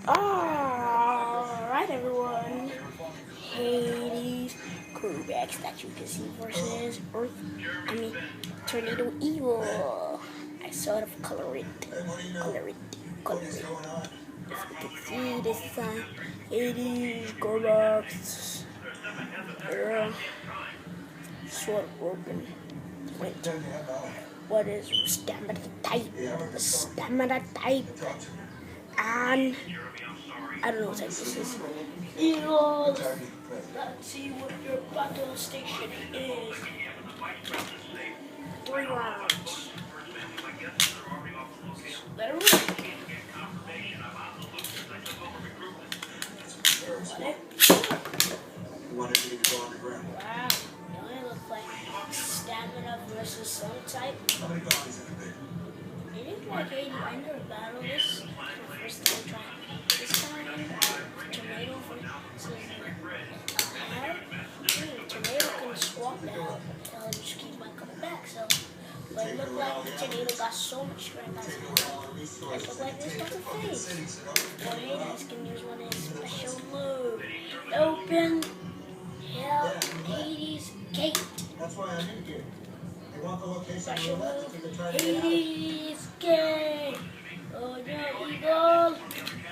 Alright everyone, Hades, Kerberos that you can see versus Tornado Evil. I sort of color it. If you can see this sign, Hades, Kerberos, sort of broken. Wait, what is stamina type? Stamina type. And I don't know what type this is. Eagles. Let's see what your battle station is. 3 rounds. Let it rip. Wow. It only looks like stamina versus some type. It is like 80. I never battled this. The first time trying. This time, Tomato Tomato can swap now. It'll just keep on coming back. So, but it looked like the Tomato got so much strength. It looked like this got a face. Or Hades can use one of his special moves. Open Hell Hades Gate. That's why I'm in here. You want the location? Special move Hades Gate. Oh yeah, Eagle.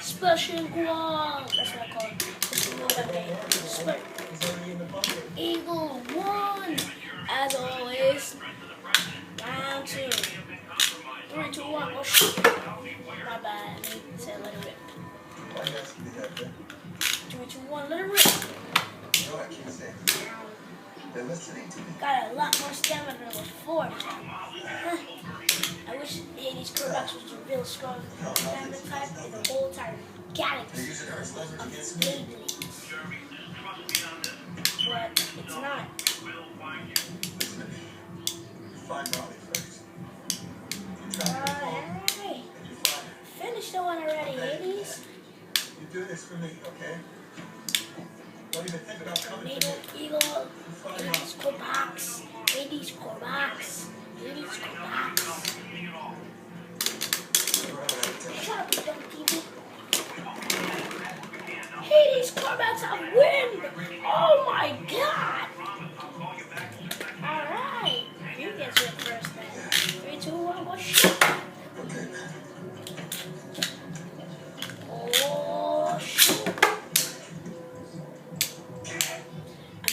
Special one. That's what I call it. Eagle 1. As always. Round 2. 3, 2, 1. Oh shit. My bad. I need to let it rip. 3, 2, 1. Let it rip. Got a lot more stamina than before. I wish Hades Kerberos was a real strong stamina type in the whole entire galaxy of Beyblades. But it's not. Alright. Finish the one already, Hades. You do this for me, okay? Don't even think about coming to me. Eagle, Hades Kerberos, Hades Kerberos, Hades Kerberos. Shut up, you dumb TV. Hades Kerberos, I win! Oh my god! Alright, you get your first thing. 3, 2, 1, go shoot! Oh shoot!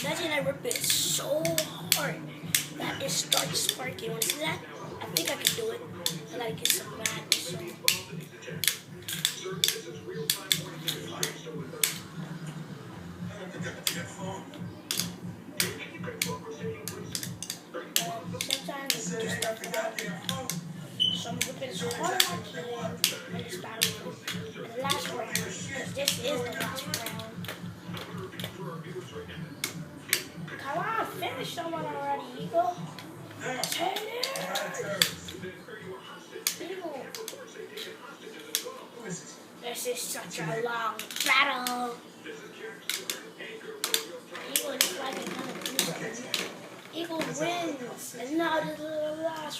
Imagine I rip it so hard that it starts sparking. Want to see that? I think I can do it. I gotta get some madness. So. Sometimes it's just stuff like some whipping so hard I can when it's battle. And the last round, because this is the last round. Come on, finish someone already, Eagle. Take it! Eagle. This is such a long battle. Eagle is like another Eagle wins. And now this is the last